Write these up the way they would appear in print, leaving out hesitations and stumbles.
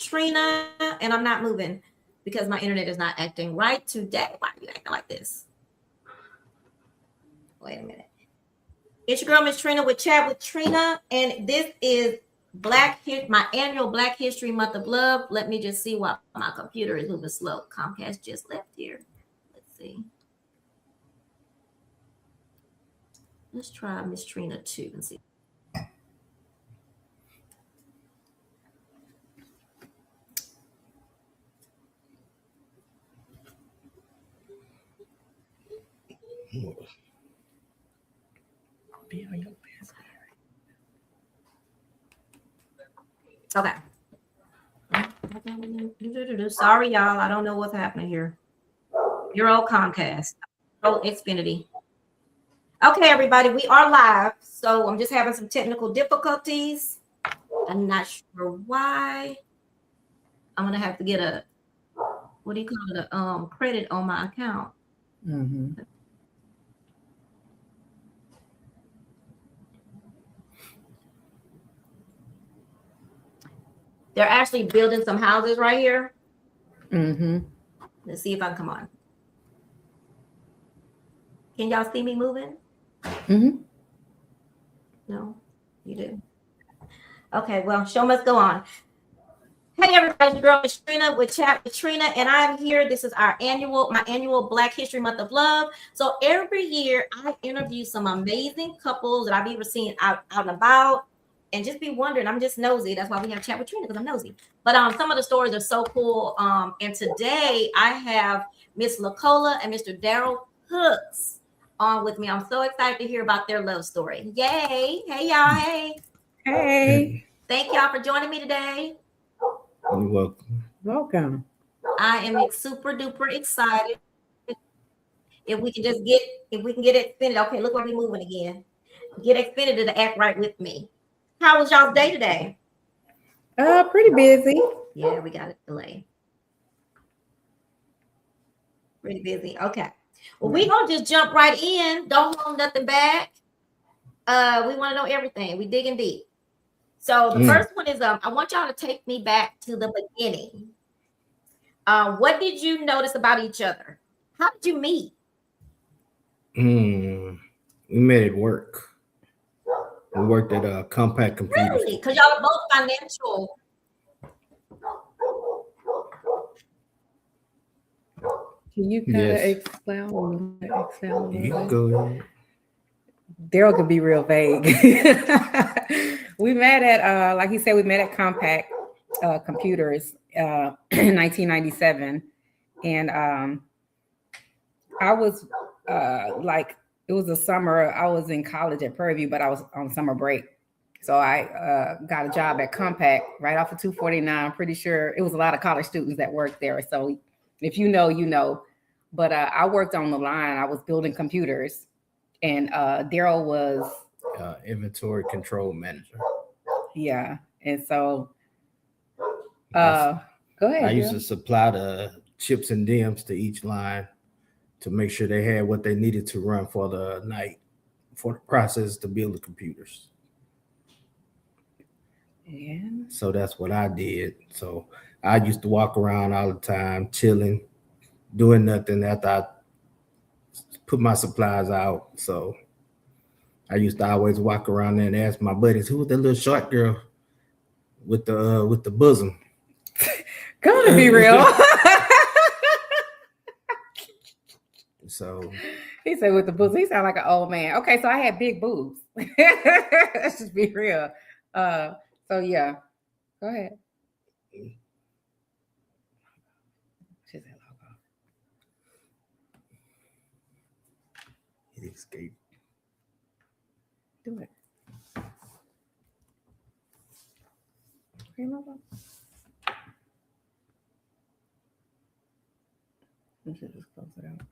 Trina, and I'm not moving because my internet is not acting right today. Why are you acting like this? Wait a minute. It's your girl, Miss Trina, with Chat with Trina, and this is my annual Black History Month of Love. Let me just see why my computer is moving slow. Comcast just left here. Let's see. Let's try Miss Trina 2 and see. Okay. Sorry, y'all. I don't know what's happening here. Your old Comcast. Oh, Xfinity. Okay, everybody, we are live. So I'm just having some technical difficulties. I'm not sure why. I'm gonna have to get a what do you call it? A credit on my account. Mm-hmm. They're actually building some houses right here. Mm-hmm. Let's see if I can come on. Can y'all see me moving? Mm-hmm. No, you do. Okay, well, show must go on. Hey everybody, your girl is Trina with Chat with Trina, and I'm here. This is my annual Black History Month of Love. So every year I interview some amazing couples that I've either seen out and about, and just be wondering. I'm just nosy. That's why we have Chat with Trina, because I'm nosy. But some of the stories are so cool. And today I have Miss LaCola and Mr. Darrel Hooks on with me. I'm so excited to hear about their love story. Yay! Hey y'all! Hey! Thank y'all for joining me today. You're welcome. Welcome. I am super duper excited. If we can get Xfinity. Okay, look where we're moving again. Get Xfinity to act right with me. How was y'all's day today? Pretty busy. Yeah, we got a delay. Pretty busy. Okay. Well, we gonna just jump right in. Don't hold nothing back. We want to know everything. We digging deep. So the first one is I want y'all to take me back to the beginning. What did you notice about each other? How did you meet? We met at work. We worked at Compact Computers. Really? Because y'all are both financial. Can you kind of expound? You go ahead. Darrel could be real vague. We met at, like he said, we met at Compact Computers in 1997. And I was it was a summer. I was in college at Prairie View, but I was on summer break. So I got a job at Compact right off of 249. I'm pretty sure it was a lot of college students that worked there. So if you know, you know. But I worked on the line. I was building computers. And Darrel was inventory control manager. Yeah. And so go ahead. I used to supply the chips and DIMMs to each line to make sure they had what they needed to run for the night, for the process to build the computers. Yeah. So that's what I did. So I used to walk around all the time, chilling, doing nothing after I put my supplies out. So I used to always walk around there and ask my buddies, who was that little short girl with the bosom? Gotta be real. So he said with the boobs, he sounded like an old man. Okay, so I had big boobs. Let's just be real. So yeah, go ahead. It escaped. Do it. Okay, we should just close it out.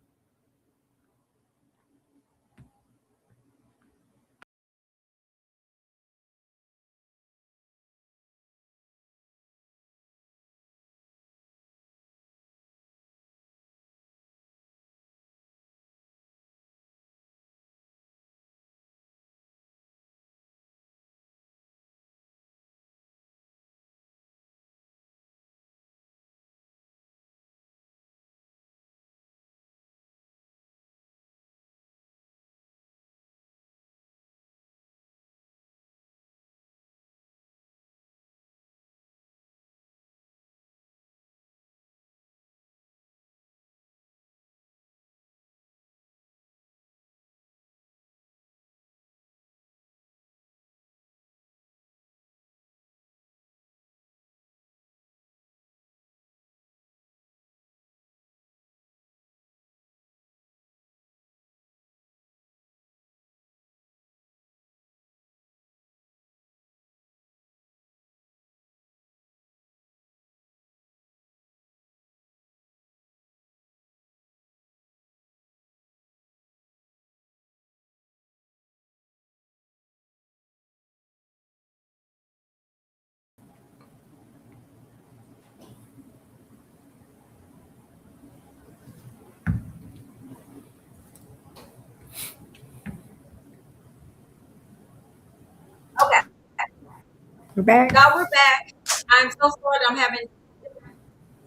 We're back. Now we're back. I'm so sorry that I'm having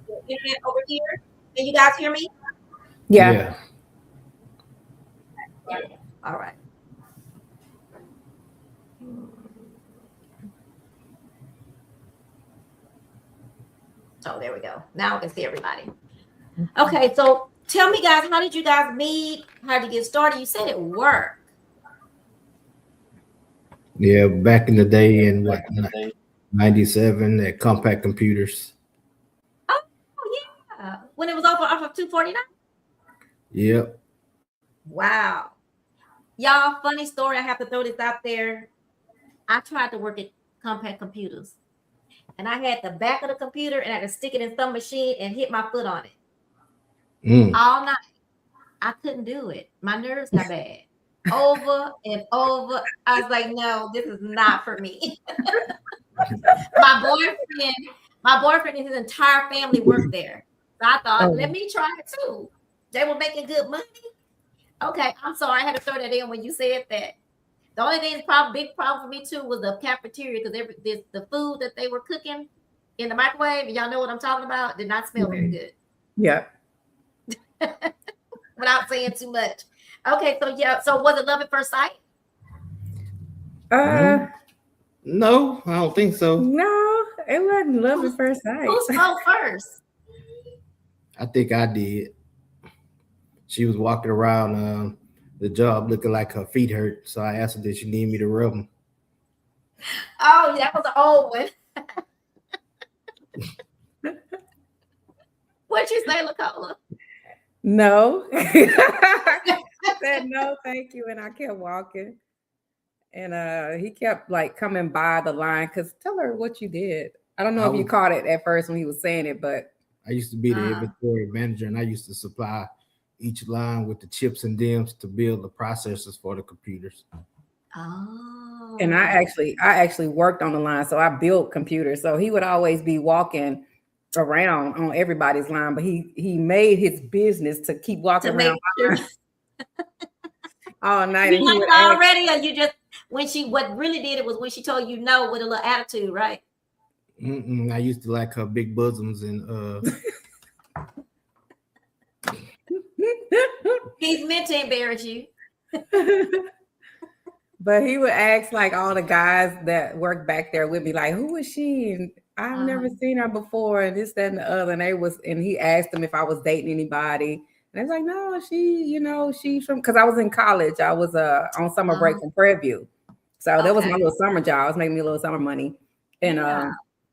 the internet over here. Can you guys hear me? Yeah. All right. Oh, there we go. Now I can see everybody. Okay, so tell me, guys, how did you guys meet? How did you get started? You said it worked. Yeah, back in the day in what 97 at Compact Computers. Oh, yeah. When it was off of 249? Yep. Wow. Y'all, funny story. I have to throw this out there. I tried to work at Compact Computers. And I had the back of the computer and I had to stick it in some machine and hit my foot on it. All night. I couldn't do it. My nerves got bad. Over and over. I was like, no, this is not for me. my boyfriend and his entire family worked there. So I thought, let me try it too. They were making good money. Okay, I'm sorry. I had to throw that in when you said that. The only thing big problem for me too was the cafeteria because the food that they were cooking in the microwave, and y'all know what I'm talking about, did not smell very good. Yeah. Without saying too much. Okay, so yeah, so was it love at first sight? No, I don't think so. No, it wasn't love at first sight. Who spoke first? I think I did. She was walking around the job looking like her feet hurt, so I asked her, did she need me to rub them? Oh, that was an old one. What'd you say, LaCola? No. I said no, thank you, and I kept walking. And he kept like coming by the line because tell her what you did. I don't know if you caught it at first when he was saying it, but I used to be the inventory manager, and I used to supply each line with the chips and DIMMs to build the processors for the computers. Oh. And I actually worked on the line, so I built computers. So he would always be walking around on everybody's line, but he made his business to keep walking around all night. You liked her already, or you just what really did it was when she told you no with a little attitude, right? I used to like her big bosoms and He's meant to embarrass you. But he would ask like all the guys that worked back there would be like, who is she? And I've never seen her before, and this, that, and the other. And he asked them if I was dating anybody. And I was like, no, she's from, because I was in college. I was on summer break from Prairie View. So that was my little summer job. I was making me a little summer money. And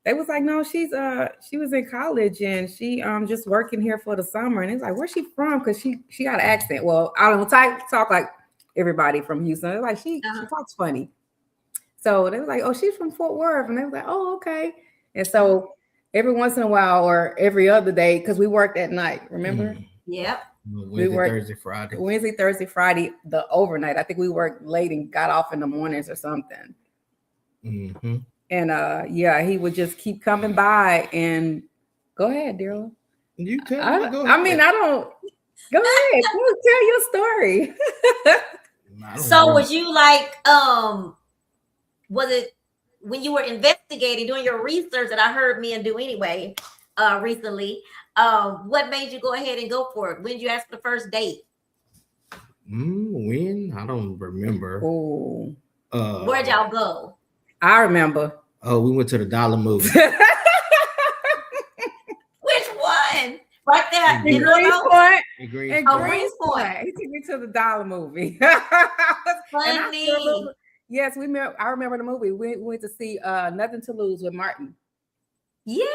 they was like, no, she was in college and she just working here for the summer. And it's like, where's she from? Because she got an accent. Well, I don't talk like everybody from Houston. They're like, she talks funny. So they were like, oh, she's from Fort Worth. And they were like, oh, okay. And so every once in a while or every other day, because we worked at night, remember? Yep. Wednesday, Thursday, Friday, the overnight. I think we worked late and got off in the mornings or something. Mm-hmm. And he would just keep coming by and go ahead, Darrel. You tell me. Go ahead. I mean, I don't. Go ahead. Tell your story. So was you like, was it when you were investigating, doing your research that I heard men do anyway, recently? What made you go ahead and go for it? When did you ask for the first date? When? I don't remember. Oh. Where'd y'all go? I remember. Oh, we went to the Dollar movie. Which one? Right there. In Greensport. Greensport. He took me to the Dollar movie. Funny. Yes, I remember the movie. We went to see Nothing to Lose with Martin. Yes.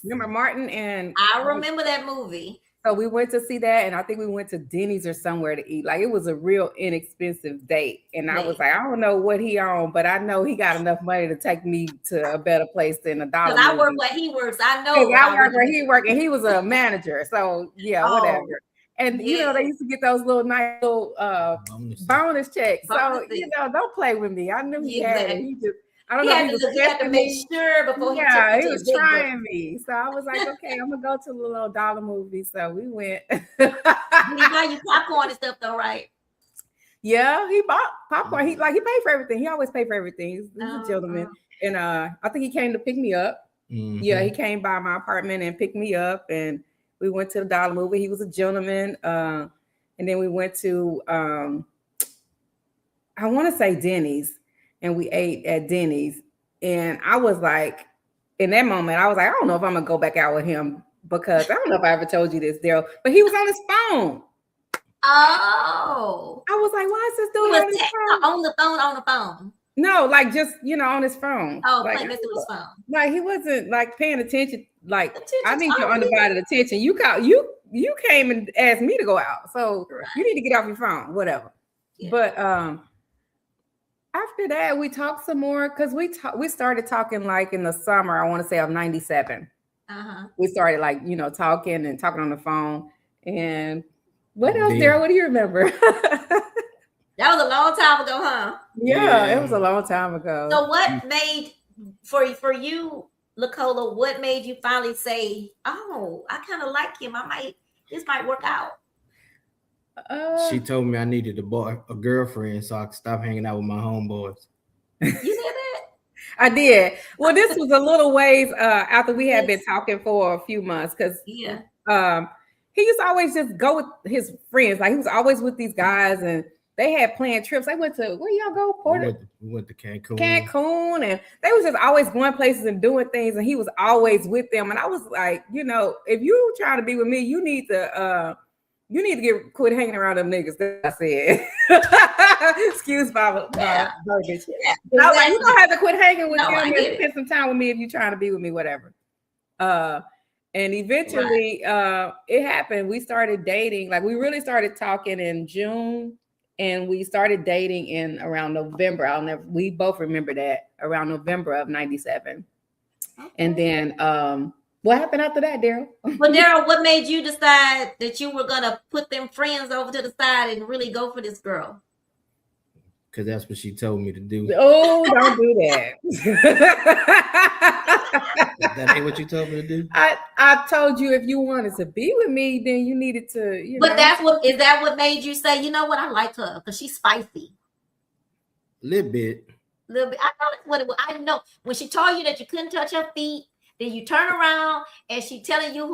Remember Martin? And I remember that movie. So we went to see that, and I think we went to Denny's or somewhere to eat. Like, it was a real inexpensive date. And I was like, I don't know what he on, but I know he got enough money to take me to a better place than a Dollar. Because I work where he works. I know. I work where he worked, and he was a manager. So whatever. And they used to get those little nice little bonus checks. So don't play with me. I knew he had it. He just, I don't know if he was had to make sure before he he was trying me. So I was like, okay, I'm gonna go to the little Dollar movie. So we went. He buy you popcorn and stuff though, right? Yeah, he bought popcorn. He paid for everything. He always paid for everything. He's a gentleman. And I think he came to pick me up. Mm-hmm. Yeah, he came by my apartment and picked me up, and we went to the dollar movie. He was a gentleman. And then we went to I want to say Denny's, and we ate at Denny's. And I was like, in that moment, I was like, I don't know if I'm gonna go back out with him, because I don't know if I ever told you this, Darrel, but he was on his phone. Oh. I was like, why is this dude on his phone? On the phone. No, like just, on his phone. Oh, like, playing with his phone. Like he wasn't like paying attention. Like, I need your undivided attention. You came and asked me to go out, so you need to get off your phone, whatever. Yeah. But after that, we talked some more, because we started talking like in the summer, I want to say, of 97. We started like, talking on the phone. And what else, Darrel? What do you remember? That was a long time ago, huh? Yeah, it was a long time ago. So what made, for you, LaCola, what made you finally say, oh, I kind of like him. This might work out? She told me I needed a girlfriend so I could stop hanging out with my homeboys. You said that? I did. Well, this was a little ways after we had been talking for a few months, because he used to always just go with his friends. Like, he was always with these guys, and they had planned trips. They went to, where y'all go? We went to Cancun. And they was just always going places and doing things, and he was always with them. And I was like, if you trying to be with me, you need to quit hanging around them niggas. That I said. Excuse my verbiage. Yeah, I was like, you don't have to quit hanging with them and spend some time with me if you're trying to be with me, whatever. And eventually it happened. We started dating. Like, we really started talking in June, and we started dating in around November. We both remember that, around November of 97. Okay. And then what happened after that, Darrel? Well, Darrel, what made you decide that you were gonna put them friends over to the side and really go for this girl? Because that's what she told me to do. Oh, don't do that. That ain't what you told me to do? I told you if you wanted to be with me, then you needed to, But is that what made you say, you know what, I like her because she's spicy? A little bit. I know that's what it was. I know when she told you that you couldn't touch her feet, then you turn around and she telling you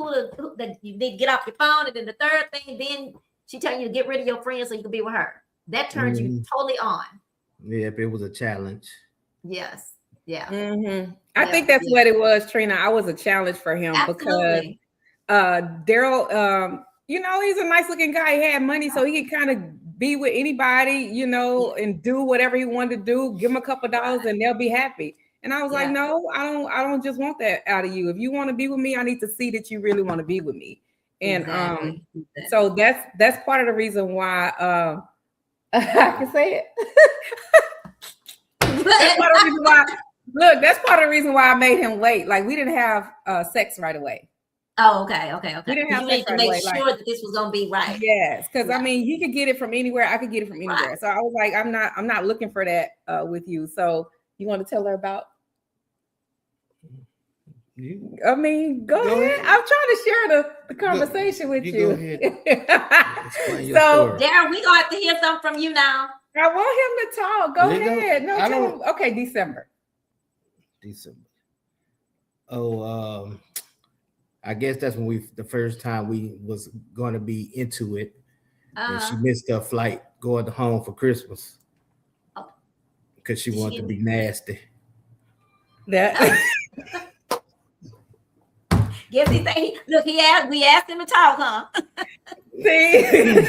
that you need to get off your phone, and then the third thing, then she telling you to get rid of your friends so you can be with her. That turns you totally on. Yeah, it was a challenge. Yes. Yeah. Mm-hmm. I think that's what it was, Trina. I was a challenge for him. Absolutely. Because Darrel, he's a nice looking guy. He had money, so he could kind of be with anybody, and do whatever he wanted to do. Give him a couple dollars and they'll be happy. And I was like, no, I don't just want that out of you. If you want to be with me, I need to see that you really want to be with me. And so that's part of the reason why I can say it. That's part of the reason why. Look, that's part of the reason why I made him wait. Like, we didn't have sex right away. Oh, okay. We didn't have sex right away. Make sure that this was gonna be right. Yes, because I mean, he could get it from anywhere. I could get it from anywhere. Right. So I was like, I'm not looking for that with you. So you want to tell her about? I mean, go ahead. I'm trying to share the conversation with you. Go ahead. So, Darrel, we gonna have to hear something from you now. I want him to talk. Go ahead. No, tell him. Okay, December. Oh, I guess that's when the first time we was going to be into it. And she missed her flight going home for Christmas because she wanted to be nasty. That. Guess he say, look, we asked him to talk, huh? See.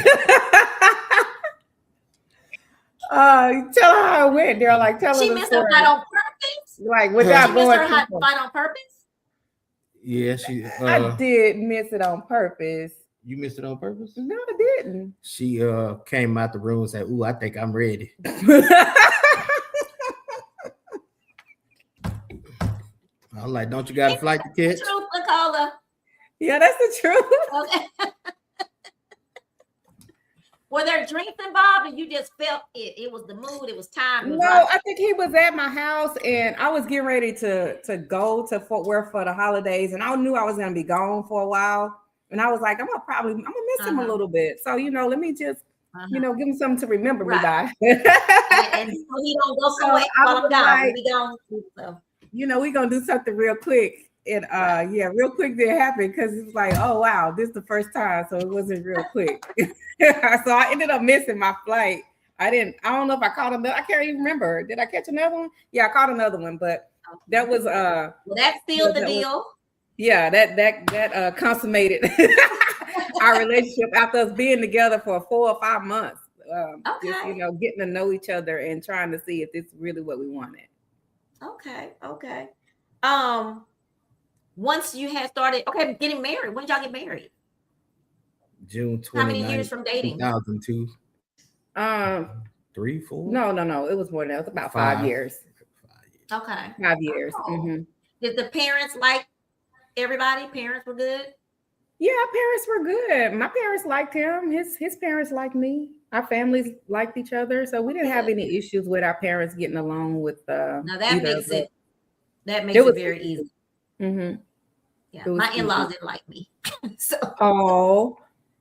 Tell her how it went, Darrel. Like, tell her. She missed her flight on purpose. Like, without going. She missed her flight on purpose. Yeah, I did miss it on purpose. You missed it on purpose? No, I didn't. She came out the room and said, "Ooh, I think I'm ready." I'm like, "Don't you got a flight to catch?" Truth, LaCola. Yeah, that's the truth. Okay. Were there drinks involved, and you just felt it? It was the mood. It was time. No, right. I think he was at my house, and I was getting ready to go to Fort Worth for the holidays, and I knew I was going to be gone for a while, and I was like, I'm gonna miss him a little bit. So let me just give him something to remember me by. And so he don't go somewhere while I'm gone. we're gonna do something real quick. And yeah, real quick didn't happen because it was like, oh wow, this is the first time, so it wasn't real quick. So I ended up missing my flight. I don't know if I caught another. I can't even remember. Did I catch another one? Yeah, I caught another one, but that was well, that's still the deal. That consummated our relationship after us being together for 4 or 5 months. Just getting to know each other and trying to see if this is really what we wanted. Okay. Once you had started, getting married, when did y'all get married? June 29th. How many years from dating? 2002. 3, 4. No. It was more than that. It was about 5 years. Okay. 5 years. Oh. Mm-hmm. Did the parents like everybody? Parents were good? Yeah, our parents were good. My parents liked him. His parents liked me. Our families liked each other. So we didn't have any issues with our parents getting along with now that makes it very easy. Mm-hmm. Yeah. My in-laws didn't like me. So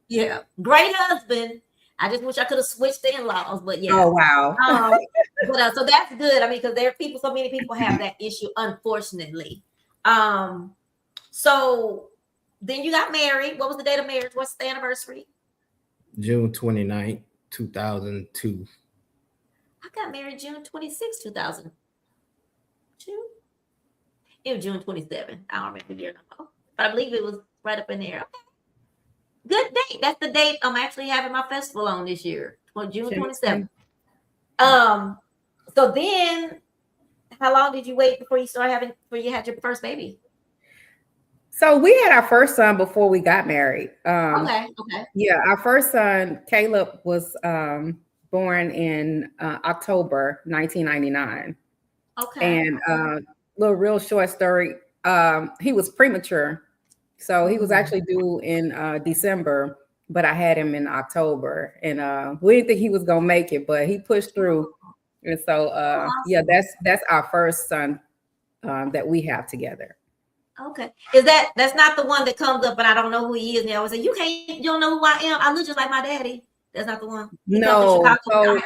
yeah. Great husband. I just wish I could have switched the in-laws, but yeah. Oh wow. But so that's good. I mean, because so many people have that issue, unfortunately. So then you got married. What was the date of marriage? What's the anniversary? June 29th, 2002. I got married June 26, 2002. It was June 27. I don't remember the year no more. But I believe it was right up in there. Okay. Good date. That's the date I'm actually having my festival on this year, June 27th. So then how long did you wait before you had your first baby? So we had our first son before we got married. Okay. Yeah, our first son, Caleb, was born in October 1999. Okay. And little real short story. He was premature. So he was actually due in December, but I had him in October. And we didn't think he was gonna make it, but he pushed through. And so awesome. Yeah, that's our first son that we have together. Okay. That's not the one that comes up and I don't know who he is. And they always say, you don't know who I am. I look just like my daddy. That's not the one. No. Okay.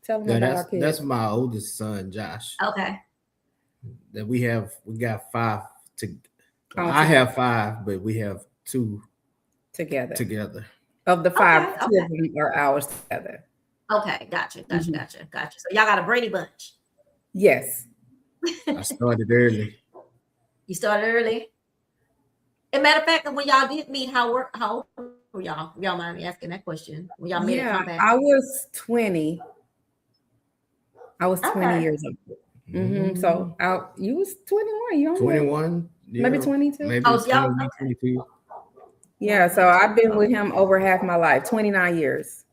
Tell them about our kids. That's my oldest son, Josh. Okay. That we got 5 I have 5, but we have 2 together. Of the 5, 2 of them are ours together. Okay, gotcha. So y'all got a Brady bunch. Yes. I started early. You started early? As a matter of fact, when y'all did meet, how old were y'all? Y'all mind me asking that question? When y'all made a comeback? I was 20. I was 20 years old. Mm-hmm. So you was 21. You 21? Yeah. Maybe 22? Maybe 21, 22. Yeah, so I've been with him over half my life, 29 years.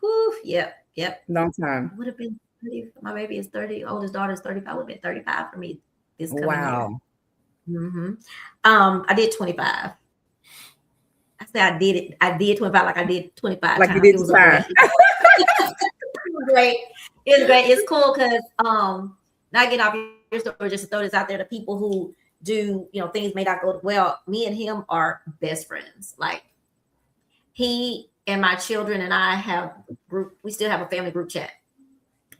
Whew, yep. Long time. Would have been 30. My baby is 30. Oldest daughter is 35. Would have been 35 for me this coming year. Mm-hmm. I did 25. I say I did it. I did 25 like I did 25 like times. You did it was great. Great. It's great. It's cool because not getting off your story, just to throw this out there to people who do, things may not go well. Me and him are best friends. Like he and my children and I we still have a family group chat.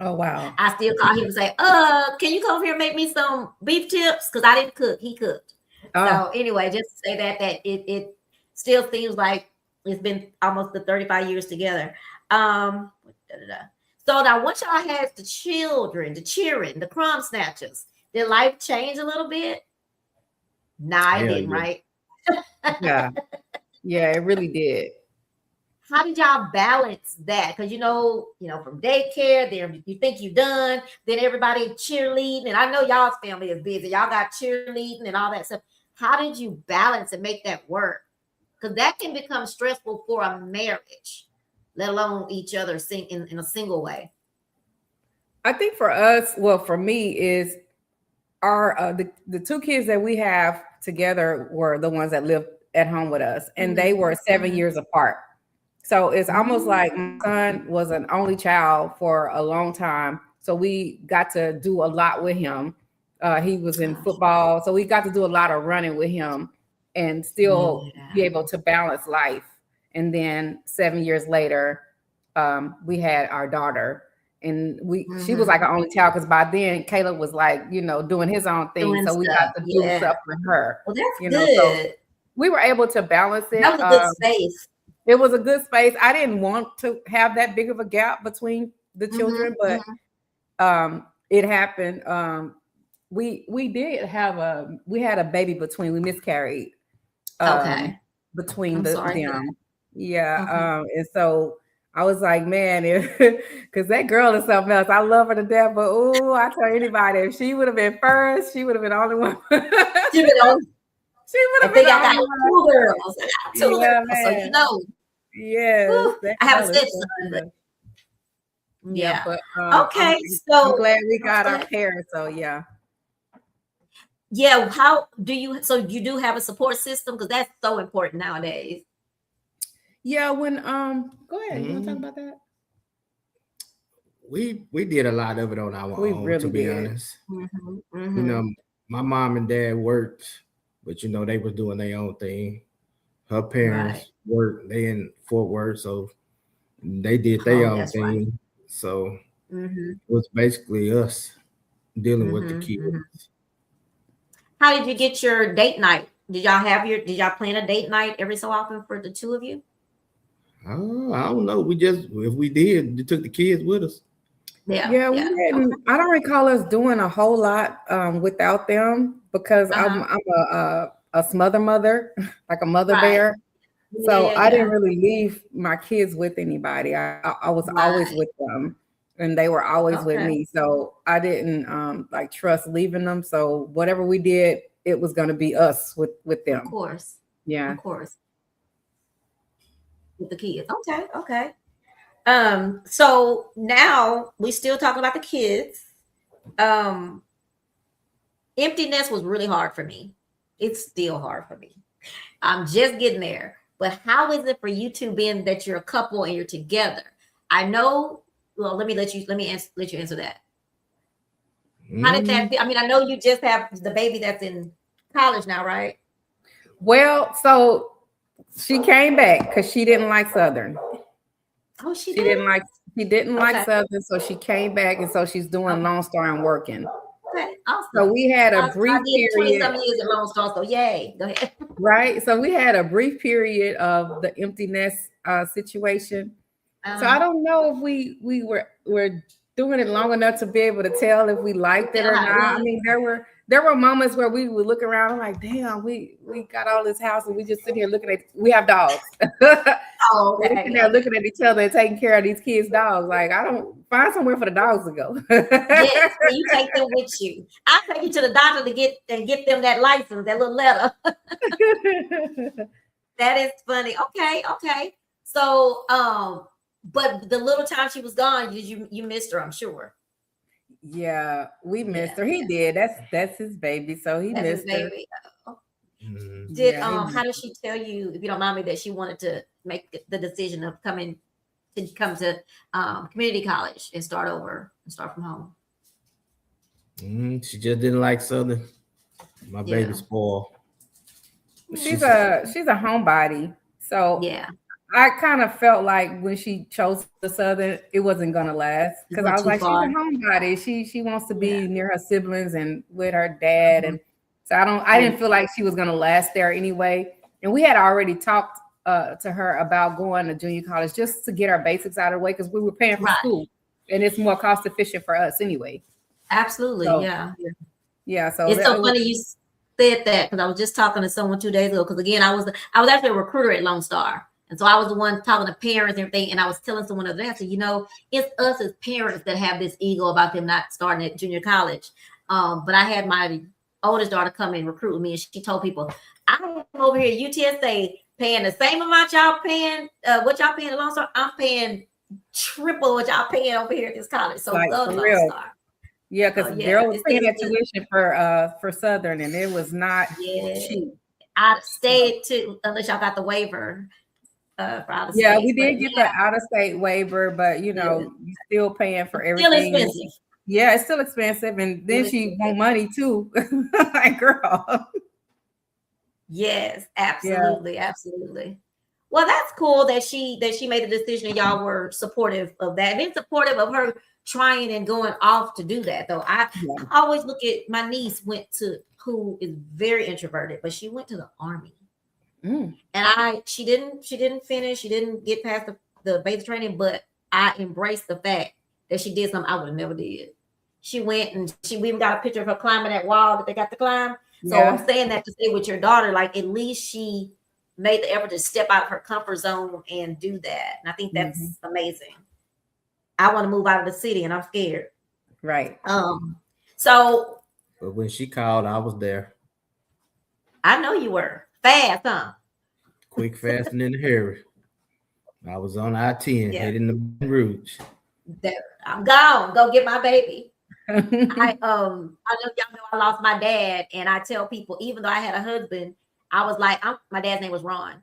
Oh wow. I still call him and say, can you come here and make me some beef tips? Because I didn't cook, he cooked. So anyway, just to say that it still seems like it's been almost the 35 years together. So now once y'all had the children, the cheering, the crumb snatchers, did life change a little bit? Nah, it didn't, right? Yeah, it really did. How did y'all balance that? Because from daycare, then you think you're done, then everybody cheerleading, and I know y'all's family is busy. Y'all got cheerleading and all that stuff. How did you balance and make that work? Because that can become stressful for a marriage, let alone each other in a single way. I think for us, for me, is our the 2 kids that we have together were the ones that lived at home with us, and they were 7 years apart. So it's almost like my son was an only child for a long time. So we got to do a lot with him. He was in football. So we got to do a lot of running with him and still be able to balance life. And then 7 years later, we had our daughter. and she was like an only child because by then Caleb was like, doing his own thing. Doing So we stuff, got to do stuff with her. Well, that's So good. we were able to balance it. That was a good space. It was a good space. I didn't want to have that big of a gap between the children, but it happened. We did have we had a baby we miscarried. Between them. Yeah. And so I was like, man, because that girl is something else. I love her to death, but I tell anybody, if she would have been first, she would have been the only one. She would have been the only one. Two girls. Two girls. So Yes. I have a stepson. Yeah. But okay. So I'm glad we got our parents. So yeah. Yeah. How do you? So you do have a support system because that's so important nowadays. Yeah. When go ahead. You want to talk about that? We did a lot of it on our own. Really to be honest, my mom and dad worked, but they was doing their own thing. Her parents worked. They in Fort Worth, so they did their own thing. Right. So it was basically us dealing with the kids. How did you get your date night? Did y'all plan a date night every so often for the two of you? Oh, I don't know. If we did, we took the kids with us. Yeah. We didn't. I don't recall us doing a whole lot without them because I'm a smother mother, like a mother bear. So I didn't really leave my kids with anybody. I was always with them, and they were always with me. So I didn't trust leaving them. So whatever we did, it was going to be us with them. Of course. Yeah. Of course. With the kids. Okay. So now we still talking about the kids. Empty nest was really hard for me. It's still hard for me. I'm just getting there. But how is it for you two being that you're a couple and you're together? I know. Well, let me let you answer that. How did that feel? I mean, I know you just have the baby that's in college now, right? Well, so she came back because she didn't like Southern. Oh, she didn't like Southern, so she came back, and so she's doing Lone Star and working. Okay, awesome. So we had a brief period. 20-some years at Lone Star, so yay. Go ahead. Right. So we had a brief period of the empty nest situation. So I don't know if we were doing it long enough to be able to tell if we liked it or not. I mean, there were moments where we would look around and like, damn, we got all this house and we just sit here looking at. We have dogs. We're sitting there looking at each other and taking care of these kids' dogs. Like, I don't find somewhere for the dogs to go. Yes, so you take them with you. I'll take you to the doctor to get them that license, that little letter. That is funny. Okay. So, but the little time she was gone, you missed her, I'm sure. Yeah, we missed her. He did. That's his baby, so he missed her. How did she tell you, if you don't mind me, that she wanted to make the decision of come to community college and start over and start from home? She just didn't like Southern. My baby spoiled. She's a homebody, so yeah. I kind of felt like when she chose the Southern, it wasn't gonna last because I was like, she's a homebody. She wants to be near her siblings and with her dad, and so I didn't feel like she was gonna last there anyway. And we had already talked to her about going to junior college just to get our basics out of the way because we were paying for school, and it's more cost efficient for us anyway. Absolutely, so, yeah. So it's so funny you said that because I was just talking to someone 2 days ago. Because again, I was actually a recruiter at Lone Star. And so I was the one talking to parents and everything. And I was telling someone of that. I said, it's us as parents that have this ego about them not starting at junior college. But I had my oldest daughter come and recruit with me. And she told people, I'm over here at UTSA paying the same amount y'all paying, what y'all paying at Lone Star. I'm paying triple what y'all paying over here at this college. So like, love for Lone Star. Yeah, because Darrel was paying that tuition for Southern, and it was not cheap. I stayed unless y'all got the waiver. For out of state, we did get the out of state waiver, but you're still paying for everything. Still expensive. Yeah, it's still expensive, and then she want money too. Like, girl. Yes, absolutely. Well, that's cool that she made the decision and y'all were supportive of that. And supportive of her trying and going off to do that. Though I always look at my niece who is very introverted, but she went to the Army. And she didn't finish, she didn't get past the basic training, but I embraced the fact that she did something I would have never did. She went and we even got a picture of her climbing that wall that they got to climb. So I'm saying that to say with your daughter, like at least she made the effort to step out of her comfort zone and do that. And I think that's amazing. I want to move out of the city and I'm scared. Right. So but when she called, I was there. I know you were fast, huh? Quick, fast, and in a hurry. I was on I-10 heading to Baton Rouge. I'm gone. Go get my baby. I know y'all know I lost my dad, and I tell people, even though I had a husband, I was like, my dad's name was Ron.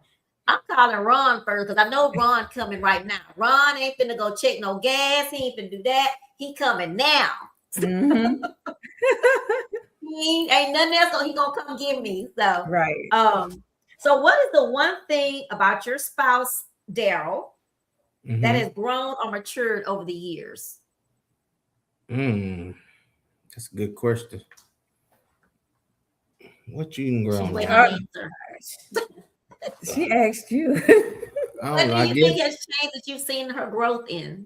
I'm calling Ron first because I know Ron coming right now. Ron ain't finna go check no gas. He ain't finna do that. He coming now. He ain't nothing else. He gonna come get me. So right. So what is the one thing about your spouse, Darrel, that has grown or matured over the years? That's a good question. What you grown? She's waiting on the answer. She asked you. What do you think has changed that you've seen her growth in?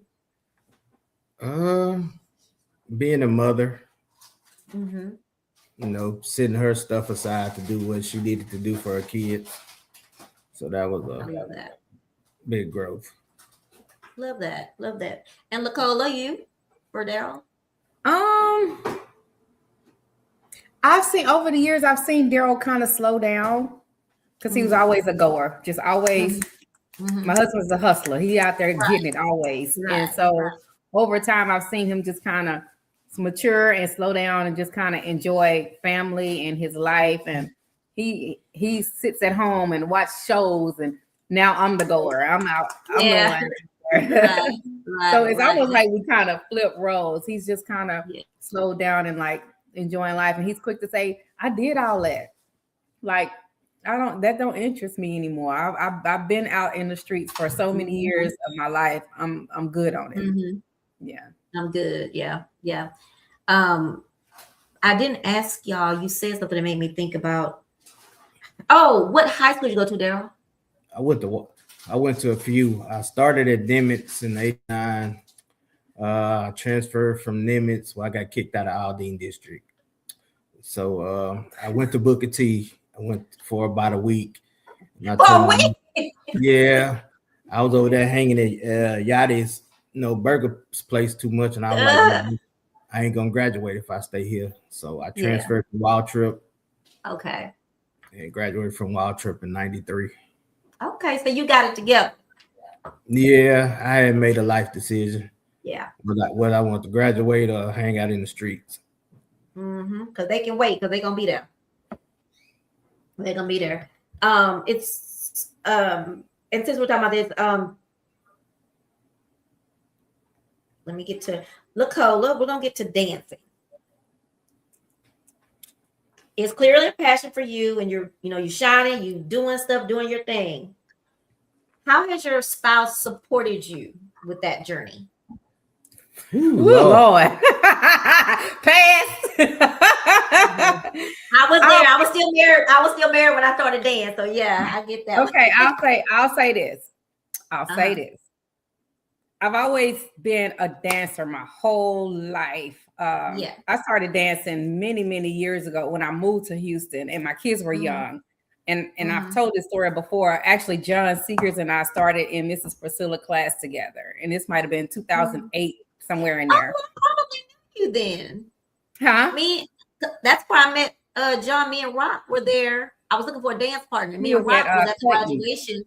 Being a mother. You know, setting her stuff aside to do what she needed to do for her kids. So that was I love that. Big growth. Love that. Love that. And LaCola, you for Darrel? I've seen over the years, Darrel kind of slow down because he was always a goer, just always. My husband's a hustler. He out there getting it always. And so over time, I've seen him just kind of mature and slow down and just kind of enjoy family and his life. And he sits at home and watch shows. And now I'm the goer. I'm out. I'm the one. So it's almost like we kind of flip roles. He's just kind of slowed down and like enjoying life. And he's quick to say, I did all that. Like, that don't interest me anymore. I've been out in the streets for so many years of my life. I'm good on it. Yeah. I'm good. Yeah. Yeah. I didn't ask y'all, you said something that made me think about, what high school did you go to, Darrel? I went to a few. I started at Nimitz in '89. I transferred from Nimitz. Well, I got kicked out of Aldine District. So I went to Booker T. I went for about a week. Yeah. I was over there hanging at Yachty's, burger place too much. And I was like, I ain't going to graduate if I stay here. So I transferred to Wild Trip. Okay. And graduated from Wild Trip in '93. Okay. So you got it together. Yeah. I had made a life decision. Yeah. Whether I want to graduate or hang out in the streets. Because they can wait because they're going to be there. They're going to be there. And since we're talking about this, let me get to LaCola. We're going to get to dancing. It's clearly a passion for you and you're shining, you doing stuff, doing your thing. How has your spouse supported you with that journey? Ooh, Lord. Pass. I was there. I was still married. I was still married when I started dancing. So yeah, I get that. Okay, I'll say this. I've always been a dancer my whole life. I started dancing many, many years ago when I moved to Houston and my kids were young. And I've told this story before. Actually, John Seegers and I started in Mrs. Priscilla class together. And this might have been 2008, somewhere in there. I probably knew you then. Huh? That's where I met John. Me and Rock were there. I was looking for a dance partner. Me and Rock was at the graduation.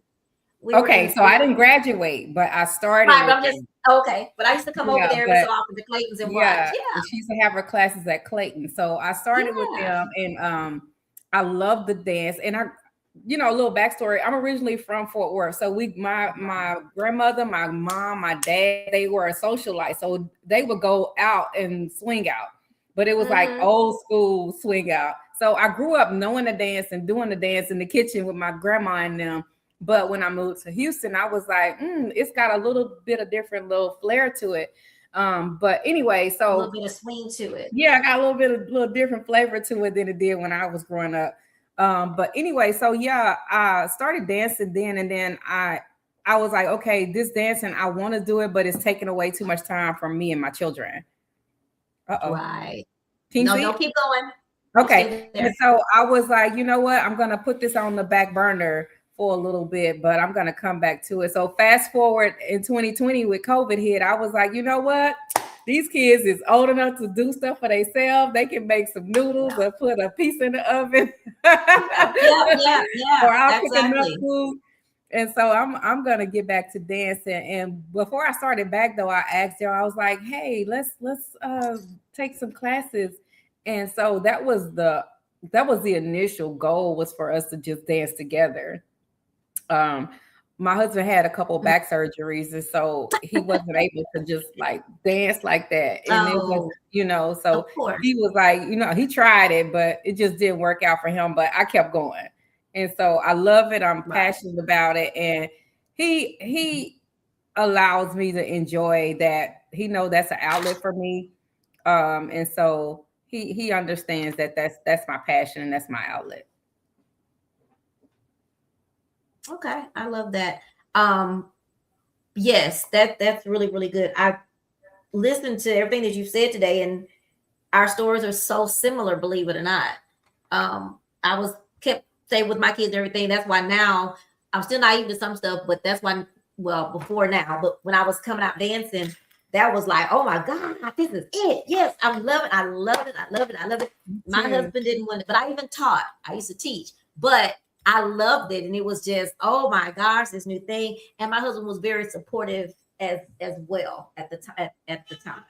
So I didn't graduate, but I started. Right, but I used to come over there so often to Clayton's and watch. Yeah, she used to have her classes at Clayton. So I started with them, and I love the dance. And a little backstory. I'm originally from Fort Worth, so my grandmother, my mom, my dad, they were a socialite, so they would go out and swing out, but it was like old school swing out. So I grew up knowing the dance and doing the dance in the kitchen with my grandma and them. But when I moved to Houston, I was like, it's got a little bit of different little flair to it. But anyway, so a little bit of swing to it. Yeah, I got a little different flavor to it than it did when I was growing up. But anyway, so yeah, I started dancing then, and then I was like, okay, this dancing, I want to do it, but it's taking away too much time from me and my children. Right. Can you No, see? don't keep going. Okay. And so I was like, you know what? I'm going to put this on the back burner for a little bit, but I'm going to come back to it. So fast forward in 2020 with COVID hit, I was like, you know what? These kids is old enough to do stuff for themselves. They can make some noodles or put a piece in the oven. Yeah. Or I'll cook enough Exactly. food. And so I'm gonna get back to dancing. And before I started back though, I asked y'all, I was like, hey, let's take some classes. And so that was the initial goal, was for us to just dance together. My husband had a couple back surgeries, and so he wasn't able to just like dance like that. And it was, so he was like, he tried it, but it just didn't work out for him. But I kept going. And so I love it. I'm passionate about it. And he allows me to enjoy that. He knows that's an outlet for me. And so he understands that that's my passion and that's my outlet. Okay, I love that. Yes, that's really, really good. I listened to everything that you said today, and our stories are so similar, believe it or not. I was kept saying with my kids and everything. That's why now I'm still naive to some stuff, but that's why, well, before now, but when I was coming out dancing, that was like, oh my God, this is it. Yes, I love it. I love it. I love it. I love it. My husband didn't want it, but I even taught. I used to teach, but I loved it. And it was just, oh my gosh, this new thing. And my husband was very supportive as well at the time.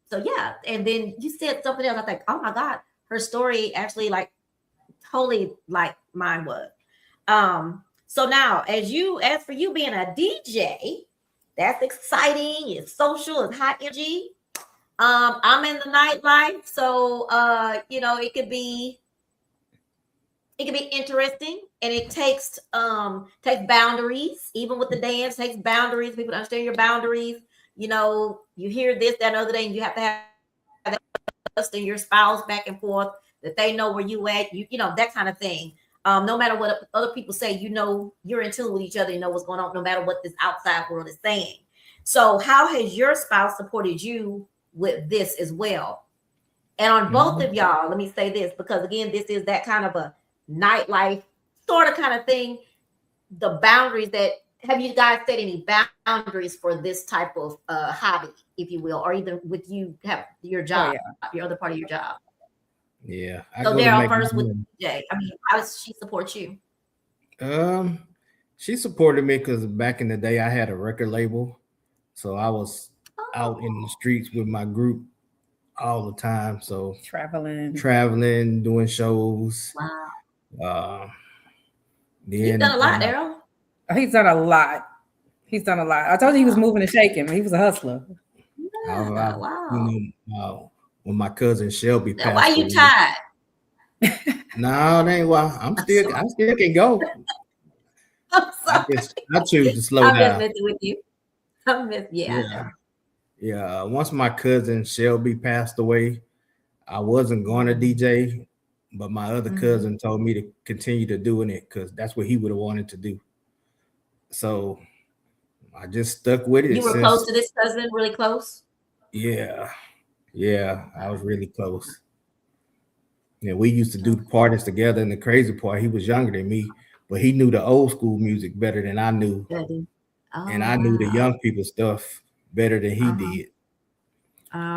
So yeah. And then you said something else. I think, oh my God, her story actually like totally like mine was. So now as for you being a DJ, that's exciting, it's social, it's high energy. I'm in the nightlife, so it could be interesting, and it takes boundaries. Even with the dance, takes boundaries. People understand your boundaries. You hear this, that, and other day, and you have to have that trust in your spouse back and forth, that they know where you at, that kind of thing. No matter what other people say, you're in tune with each other, you know what's going on, no matter what this outside world is saying. So how has your spouse supported you with this as well? And on both of y'all, let me say this, because again, this is that kind of a nightlife sort of kind of thing. The boundaries have you guys set any boundaries for this type of hobby, if you will, or even with you have your job, your other part of your job? Yeah. So Darrel, first with DJ. I mean, how does she support you? She supported me because back in the day I had a record label. So I was out in the streets with my group all the time. So traveling, doing shows. Wow. You've done a lot, Darrel. He's done a lot. I told you he was moving and shaking. He was a hustler. Yeah, wow. When my cousin Shelby passed why you tired? No, that ain't why. I still can go. I'm sorry. I choose to slow down. I'm just messing with you. Yeah. Once my cousin Shelby passed away, I wasn't going to DJ, but my other cousin told me to continue to doing it because that's what he would have wanted to do. So I just stuck with it. You were close to this cousin, really close? Yeah, I was really close. Yeah, we used to do parties together, and the crazy part, he was younger than me, but he knew the old school music better than I knew. And I knew the young people stuff better than he did.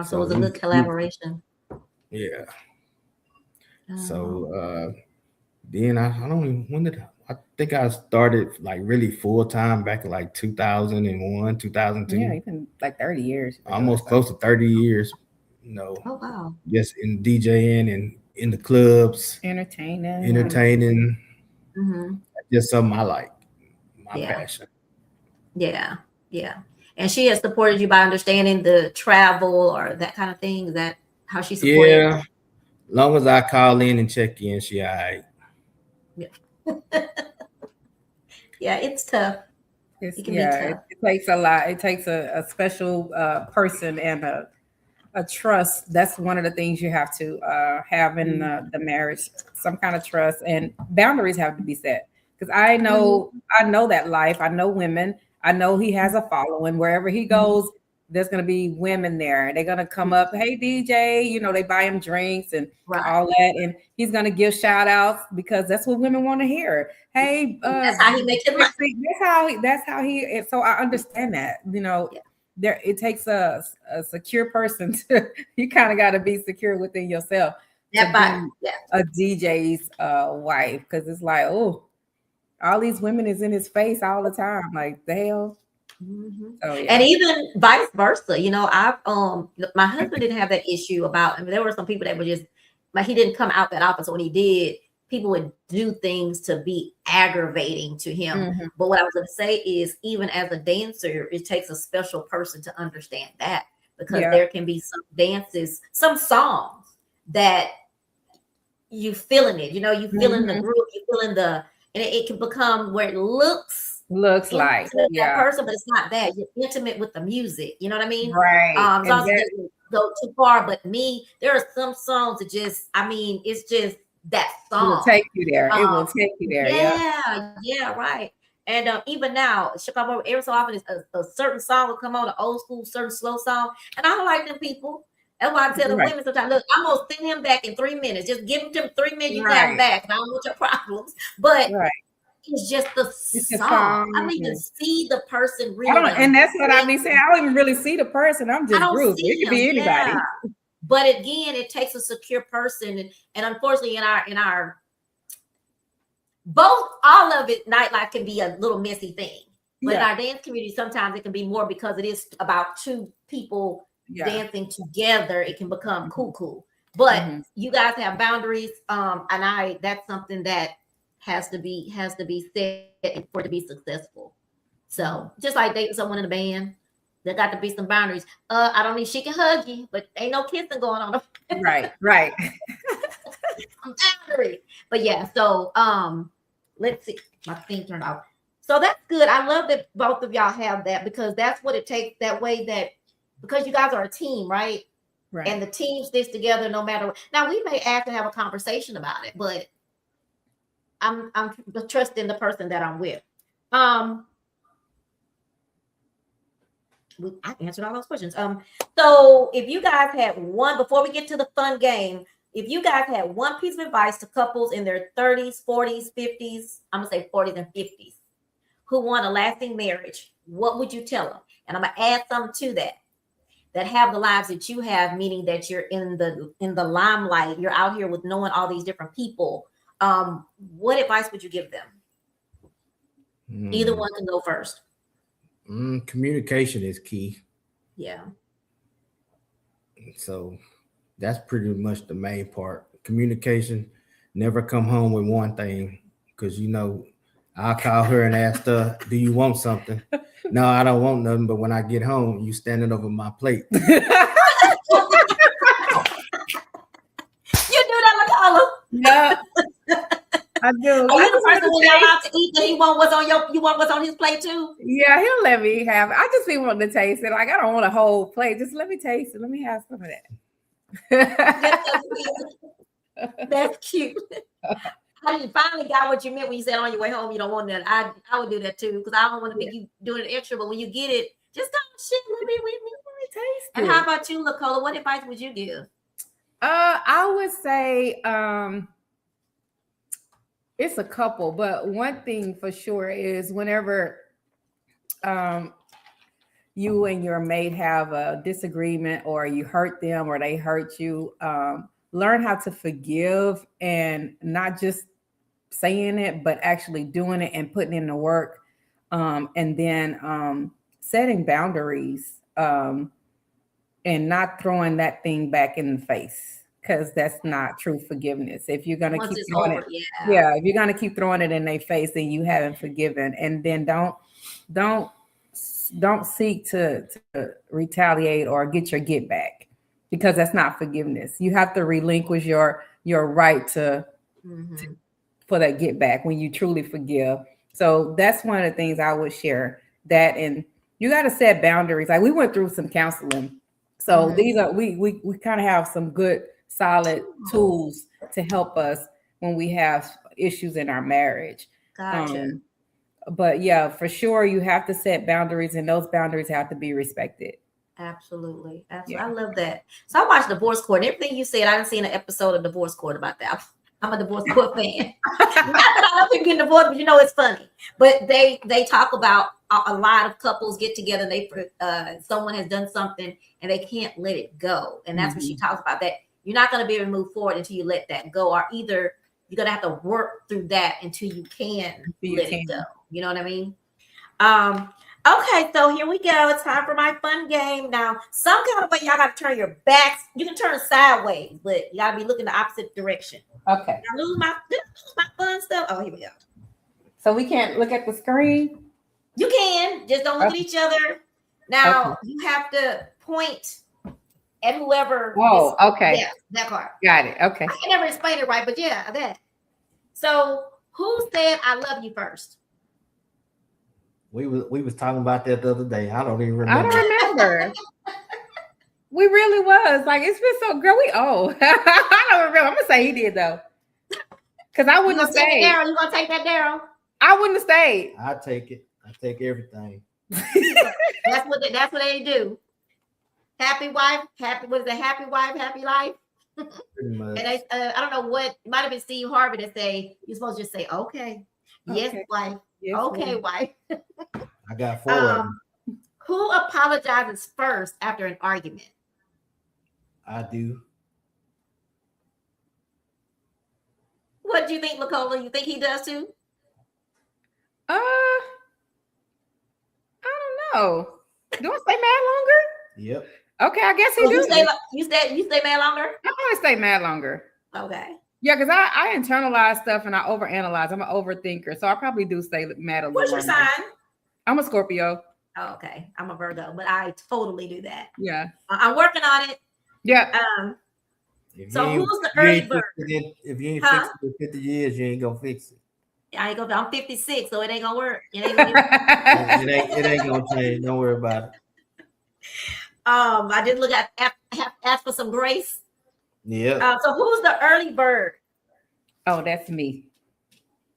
So it was a good collaboration. Yeah. So then I think I started like really full time back in like 2001, 2002. Yeah, even like 30 years. Almost close to 30 years. Oh wow. Just in DJing and in the clubs. Entertaining. Just something I like. My passion. Yeah. And she has supported you by understanding the travel or that kind of thing. Is that how she supported you? Yeah. Long as I call in and check in, she all right. Yeah. Yeah, it's tough. It's, It can be tough. it takes a lot. It takes a special person and a trust. That's one of the things you have to have in the marriage, some kind of trust, and boundaries have to be set. Because I know that life. I know women. I know he has a following. Wherever he goes, there's going to be women there. They're going to come up, hey, DJ, you know, they buy him drinks and all that. And he's going to give shout outs because that's what women want to hear. Hey, that's how he makes it money. That's how he, so I understand that, you know, there, it takes a secure person to, you kind of got to be secure within yourself to be a DJ's wife. Cause it's like, oh, all these women is in his face all the time. Like the hell. So, and even vice versa, you know, my husband didn't have that issue about, I mean, there were some people that were just like, he didn't come out that often. So when he did, people would do things to be aggravating to him. But what I was going to say is, even as a dancer, it takes a special person to understand that, because there can be some dances, some songs that you feeling it, you know, you feeling the group, you feeling the, and it can become where it looks like that person, but it's not that. You're intimate with the music, you know what I mean? Right. So it doesn't go too far. But me, there are some songs that just, I mean, it's just that song. It will take you there. It will take you there. Yeah, right. And even now, Chicago, every so often, a certain song will come on, an old school, certain slow song, and I don't like them people. That's why I tell the women sometimes, look, I'm gonna send him back in 3 minutes. Just give him 3 minutes, you got him back. I don't want your problems, but. It's just the song. I don't even see the person really. And that's what I be saying. I don't even really see the person. I'm just grooving. It could be anybody. Yeah. But again, it takes a secure person, and unfortunately, in our all of it, nightlife can be a little messy thing. But in our dance community, sometimes it can be more because it is about two people dancing together. It can become cool. But you guys have boundaries, and that's something that has to be set for it to be successful. So just like dating someone in a band, there got to be some boundaries. I don't mean she can hug you, but ain't no kissing going on. Right. Boundaries. But yeah, so let's see. My thing turned off. So that's good. I love that both of y'all have that, because that's what it takes. That way, that because you guys are a team, right? Right. And the team sticks together no matter what. Now we may have to have a conversation about it, but I'm trusting the person that I'm with. I answered all those questions. So if you guys had one, before we get to the fun game, if you guys had one piece of advice to couples in their 30s, 40s, 50s, I'm gonna say 40s and 50s, who want a lasting marriage, what would you tell them? And I'm gonna add something to that have the lives that you have, meaning that you're in the limelight, you're out here with knowing all these different people. What advice would you give them? Either one can go first. Communication is key. Yeah. So that's pretty much the main part. Communication. Never come home with one thing, because you know I'll call her and ask her, "Do you want something?" No, I don't want nothing. But when I get home, you standing over my plate. You do that, LaCola? Yeah. I do. Are you the person when y'all out to eat that you want what's on his plate too? Yeah, he'll let me have it. I just be wanting to taste it. Like, I don't want a whole plate. Just let me taste it. Let me have some of that. That's cute. How you finally got what you meant when you said on your way home you don't want that? I would do that too, because I don't want to think you doing it extra. But when you get it, just don't shit with me. Let me taste it. And how about you, LaCola? What advice would you give? I would say it's a couple, but one thing for sure is whenever you and your mate have a disagreement, or you hurt them or they hurt you, learn how to forgive, and not just saying it, but actually doing it and putting in the work, and then setting boundaries, and not throwing that thing back in the face, because that's not true forgiveness. If you're gonna keep throwing it, if you're gonna keep throwing it in their face, then you haven't forgiven. And then don't seek to retaliate or get your get back, because that's not forgiveness. You have to relinquish your right to for that get back when you truly forgive. So that's one of the things I would share, that, and you got to set boundaries. Like we went through some counseling. So these are, we kind of have some good solid tools to help us when we have issues in our marriage. Gotcha. But yeah, for sure, you have to set boundaries, and those boundaries have to be respected. Absolutely. Yeah. I love that. So I watched Divorce Court. And everything you said, I didn't see an episode of Divorce Court about that. I'm a Divorce Court fan. Not that I love people getting divorced, but it's funny. But they talk about a lot of couples get together. And they someone has done something and they can't let it go, and that's what she talks about. That you're not going to be able to move forward until you let that go, or either you're going to have to work through that until you can let it go. You know what I mean? Okay, so here we go. It's time for my fun game. Now, some kind of way y'all got to turn your backs. You can turn sideways, but you got to be looking the opposite direction. Okay. I lose my fun stuff. Oh, here we go. So we can't look at the screen? You can. Just don't look at each other. Now, you have to point at whoever. Oh, okay. Yeah, that part. Got it. Okay. I can never explain it right, but yeah, that. So, who said I love you first? We was talking about that the other day. I don't even remember. I don't remember. We really was. Like, it's been so, girl, we old. I don't remember. I'm going to say he did, though. Because I wouldn't have stayed. Darrel, you going to take that, Darrel? I wouldn't have stayed. I take it. I take everything. That's what they do. Happy wife, happy wife, happy life. Pretty much. And I don't know what, it might have been Steve Harvey that say, you're supposed to just say, okay. Yes, wife. Yes, okay, wife. I got 4 of them. Who apologizes first after an argument? I do. What do you think, LaCola? You think he does too? I don't know. Do I stay mad longer? Yep. Okay, I guess he do. You stay mad longer? I probably stay mad longer. Okay. Yeah, because I internalize stuff and I overanalyze. I'm an overthinker, so I probably do stay mad a little. What's your sign? I'm a Scorpio. Oh, okay, I'm a Virgo, but I totally do that. Yeah, I'm working on it. Yeah. So who's the early bird? If you ain't fixed it in 50 years, you ain't gonna fix it. I'm 56, so it ain't gonna work. It ain't gonna change. Don't worry about it. I did look at ask for some grace. Yeah. So who's the early bird? Oh, that's me.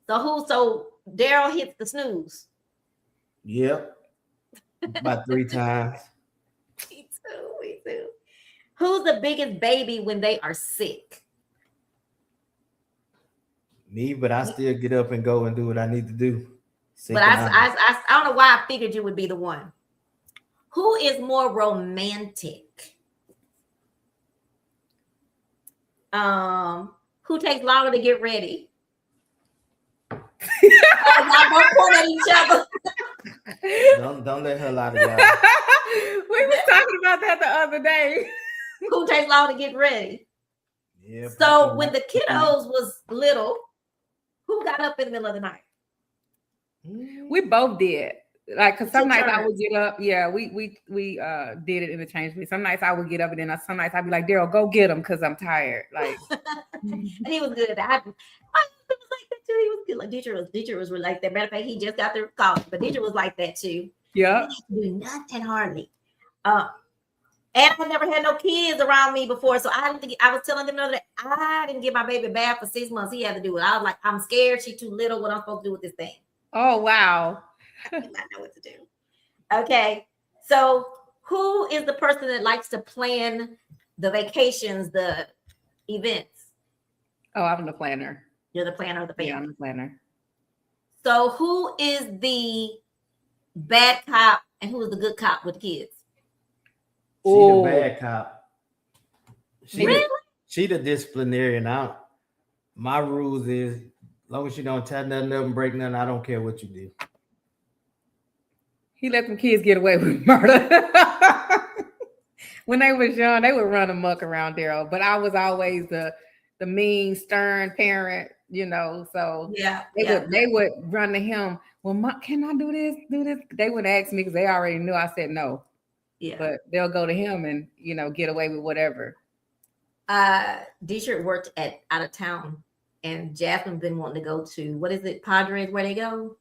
So Darrel hits the snooze. Yep. About 3 times. Me too. Who's the biggest baby when they are sick? Me, but I still get up and go and do what I need to do. But I don't know why I figured you would be the one. Who is more romantic? Who takes longer to get ready? Y'all both point at each other. Don't let her lie to y'all. We were talking about that the other day. Who takes longer to get ready? Yeah. So when the kiddos was little, who got up in the middle of the night? We both did. Like, cause some nights I would get up. Yeah, we did it interchangeably. Some nights I would get up, and then some nights I'd be like, Darrel, go get him, cause I'm tired. Like, and he was good. I was like that too. He was good. Like Dietrich was really like that. Matter of fact, he just got through college, but Dietrich was like that too. Yeah. He didn't do nothing hardly. And I never had no kids around me before, so I didn't think. I was telling them the other day, I didn't get my baby a bath for 6 months. He had to do it. I was like, I'm scared. She's too little. What I'm supposed to do with this thing? Oh wow. I do not know what to do. Okay, so who is the person that likes to plan the vacations, the events? Oh, I'm the planner. You're the planner of the family. Yeah, I'm the planner. So who is the bad cop and who is the good cop with the kids? She the bad cop. Really? She the disciplinarian. My rules is, as long as you don't tie nothing up and break nothing, I don't care what you do. He let them kids get away with murder. When they was young, they would run amok around Darrel, but I was always the mean, stern parent, So they would run to him. Well, Mom, can I do this? Do this? They would ask me because they already knew I said no. Yeah, but they'll go to him and get away with whatever. Dietrich worked out of town, and Jasmine been wanting to go to, what is it, Padres, where they go?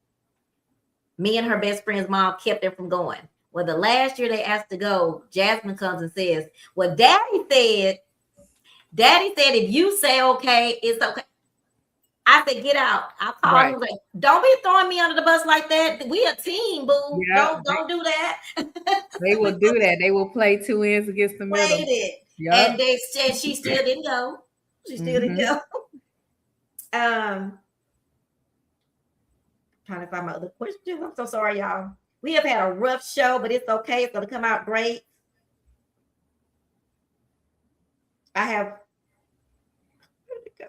Me and her best friend's mom kept them from going. Well, the last year they asked to go, Jasmine comes and says, well, Daddy said if you say okay, it's okay. I said, get out. I called him like, don't be throwing me under the bus like that. We a team, boo. Yep. Don't do that. They will do that. They will play two ends against the middle. Played it. Yep. And they said she still didn't go. She still didn't go. Trying to find my other questions. I'm so sorry, y'all. We have had a rough show, but it's okay. It's going to come out great. I have. Where did it go?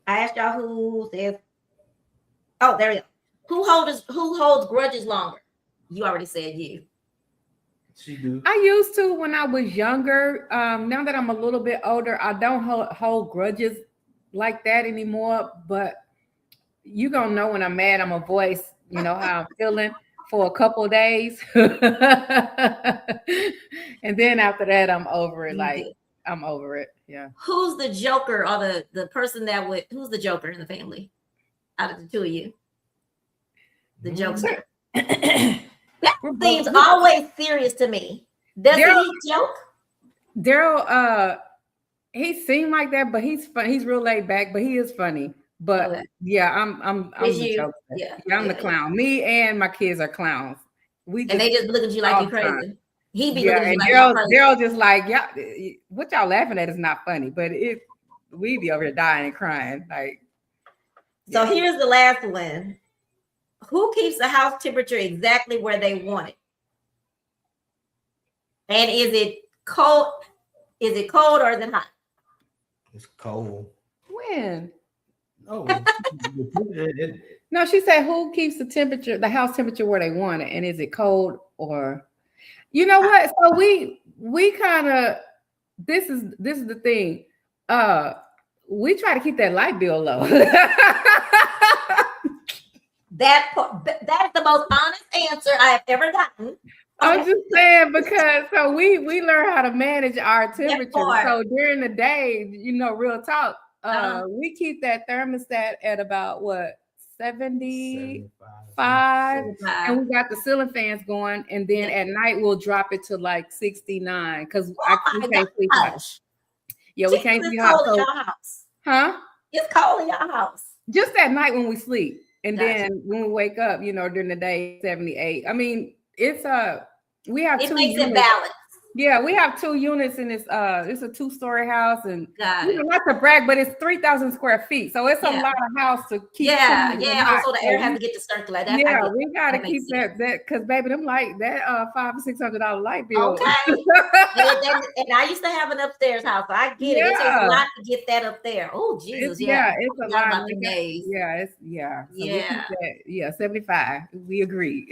I asked y'all who says. Oh, there we go. Who holds grudges longer? You already said you. She do. I used to when I was younger. Now that I'm a little bit older, I don't hold grudges like that anymore. But you gonna know when I'm mad. I'm a voice. You know how I'm feeling for a couple of days, and then after that, I'm over it. Like I'm over it. Yeah. Who's the joker or the person that would? Who's the joker in the family? Out of the two of you, the jokester. That seems always serious to me. Does he joke? Darrel, he seemed like that, but he's fun. He's real laid back, but he is funny. But yeah, I'm the joker. Yeah, I'm the clown. Me and my kids are clowns. And they just look at you like you crazy. He be looking at you like you're crazy. Darrel just like, yeah, what y'all laughing at is not funny, but we be over here dying and crying. Like, so here's the last one. Who keeps the house temperature exactly where they want it? And is it cold? Is it cold or is it hot? It's cold. When? No. No, she said who keeps the house temperature where they want it, and is it cold or? You know what? So we kind of this is the thing. We try to keep that light bill low. That's the most honest answer I have ever gotten. I'm just saying because so we learn how to manage our temperature. So during the day, you know, real talk, we keep that thermostat at about what 75, and we got the ceiling fans going, and then at night we'll drop it to like 69 because we can't sleep hot. Yeah, we can't sleep hot. It's cold in your house. Huh? It's cold in your house. Just at night when we sleep. And then when we wake up, you know, during the day, 78. I mean, it's we have it makes it balanced. Yeah, we have 2 units in this. It's a 2-story house, and you know, not to brag, but it's 3,000 square feet, so it's a lot of house to keep. Yeah. Also, the air has to get to circulate. Yeah, we gotta keep that because baby, them like that $500 or $600 light bill. Okay. and I used to have an upstairs house, so I get it. It takes a lot to get that up there. Oh Jesus, it's a lot about the days. So 75. We agree.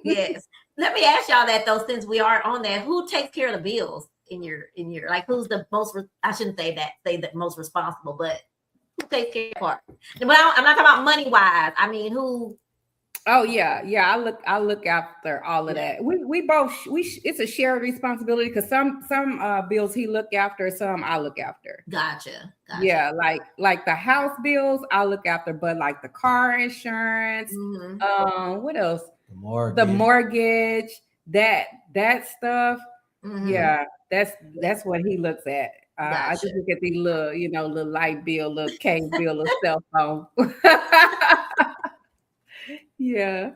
Yes. Let me ask y'all that though, since we are on that, who takes care of the bills in your like who's the most? I shouldn't say the most responsible, but who takes care of the part? Well, I'm not talking about money wise. I mean, who? Oh yeah. I look after all of that. We both it's a shared responsibility because some bills he look after, some I look after. Gotcha. Yeah, like the house bills I look after, but like the car insurance, what else? The mortgage, that stuff. Yeah, that's what he looks at. I just look at the little light bill, little cable bill, little cell phone. Yeah.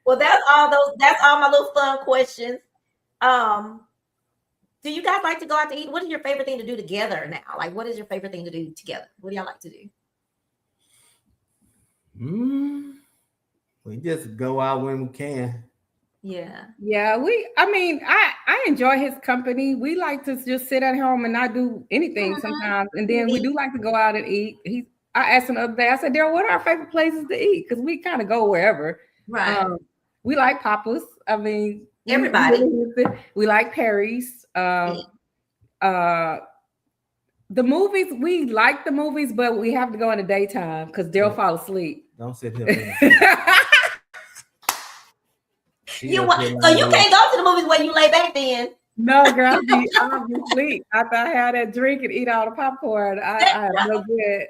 Well, that's all my little fun questions. Do you guys like to go out to eat? What is your favorite thing to do together now? Like, what is your favorite thing to do together? What do y'all like to do? We just go out when we can. Yeah. I enjoy his company. We like to just sit at home and not do anything sometimes. And then we do like to go out and eat. I asked him the other day, I said, Darrel, what are our favorite places to eat? Because we kind of go wherever. Right. We like Papa's. I mean, everybody. We like Perry's. The movies, we like the movies, but we have to go in the daytime because Darrel fall asleep. Don't sit here. So you can't go to the movies when you lay back then. No, girl, I'll be asleep after I have that drink and eat all the popcorn. I am no good.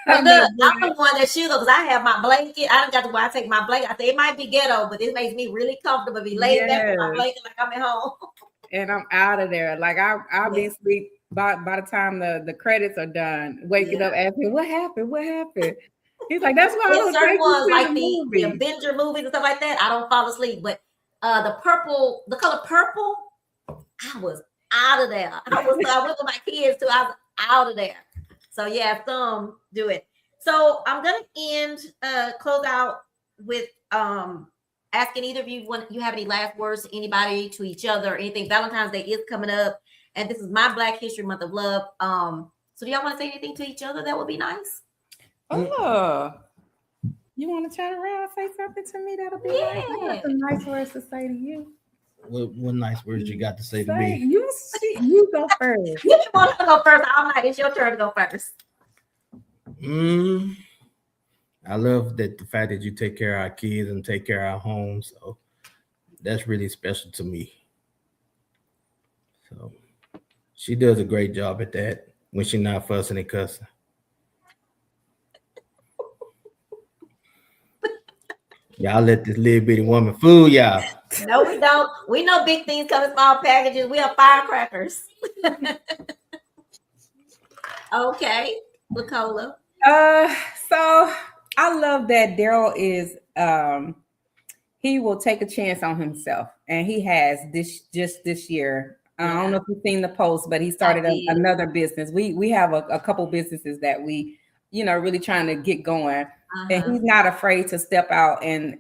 But I'm no look, I'm good. the one that should go because I have my blanket. I don't got to go. I take my blanket. I say it might be ghetto, but it makes me really comfortable. Be laid back with my Yes. blanket like I'm at home. And I'm out of there. Like I'll be Yeah. asleep by the time the credits are done, waking up asking, what happened? What happened? He's like, that's why I In don't certain take you ones, to like the the movie. Avenger movies and stuff like that, I don't fall asleep. But the color purple, I was out of there. I went with my kids too. I was out of there. So yeah, some do it. So I'm gonna close out with asking either of you when you have any last words to anybody, to each other, or anything. Valentine's Day is coming up, and this is my Black History Month of Love. So do y'all want to say anything to each other? That would be nice. Oh, you want to turn around and say something to me? That'll be nice. I got some nice words to say to you. What nice words you got to say to me? You go first. You want to go first all night. It's your turn to go first. I love that the fact that you take care of our kids and take care of our homes. So that's really special to me. So she does a great job at that when she's not fussing and cussing. Y'all let this little bitty woman fool y'all. No, we don't. We know big things come in small packages. We are firecrackers. Okay, LaCola. So I love that Darrel is he will take a chance on himself, and he has this year. I don't know if you've seen the post, but he started another business. We have a couple businesses that we, really trying to get going, and he's not afraid to step out and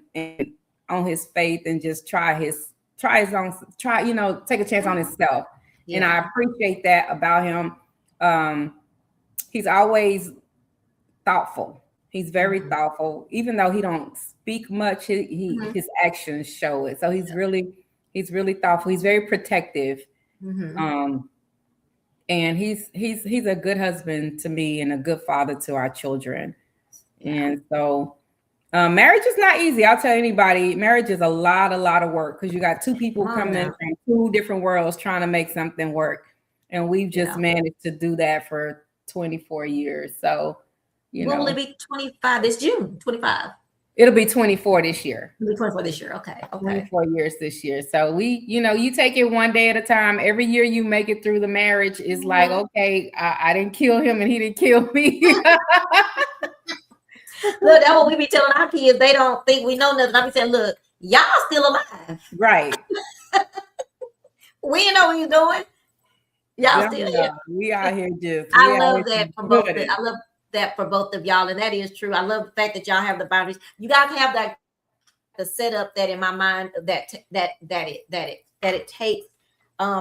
on his faith and just take a chance on himself. And I appreciate that about him. He's always thoughtful. He's very thoughtful, even though he don't speak much. His actions show it. So he's really thoughtful. He's very protective. And he's a good husband to me and a good father to our children. And so marriage is not easy. I'll tell anybody, marriage is a lot of work because you got two people coming from two different worlds trying to make something work. And we've just managed to do that for 24 years. So, when will it be 25 this June? 25. It'll be 24 this year. It'll be 24 this year. Okay. 24 years this year. So we, you take it one day at a time. Every year you make it through the marriage is like, okay, I didn't kill him and he didn't kill me. Look, that's what we be telling our kids. They don't think we know nothing. I be saying, look, y'all still alive. Right. We know what you're doing. Y'all still here. We out here just. I love that for both. I love that for both of y'all, and that is true. I love the fact that y'all have the boundaries. You guys have that the setup that in my mind that it takes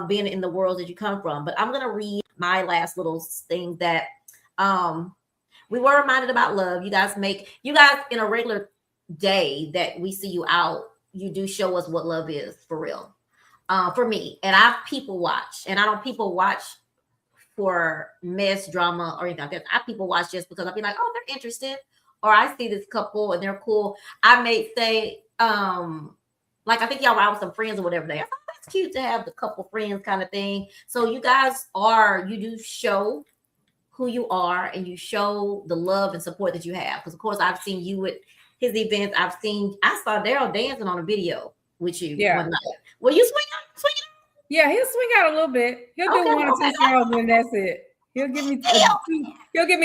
being in the world that you come from. But I'm gonna read my last little thing that we were reminded about love. You guys in a regular day that we see you out, you do show us what love is for real. For me, and I people watch, and I don't people watch for mess, drama, or anything like that. I people watch just because I'll be like, oh, they're interested, or I see this couple and they're cool. I may say, like I think y'all were out with some friends or whatever. They, oh, that's cute to have the couple friends kind of thing. So you guys you do show who you are, and you show the love and support that you have. Because of course, I've seen you at his events. I saw Darrel dancing on a video with you one night. Will you swing out? Yeah, he'll swing out a little bit. He'll do one or two songs and that's it. He'll give me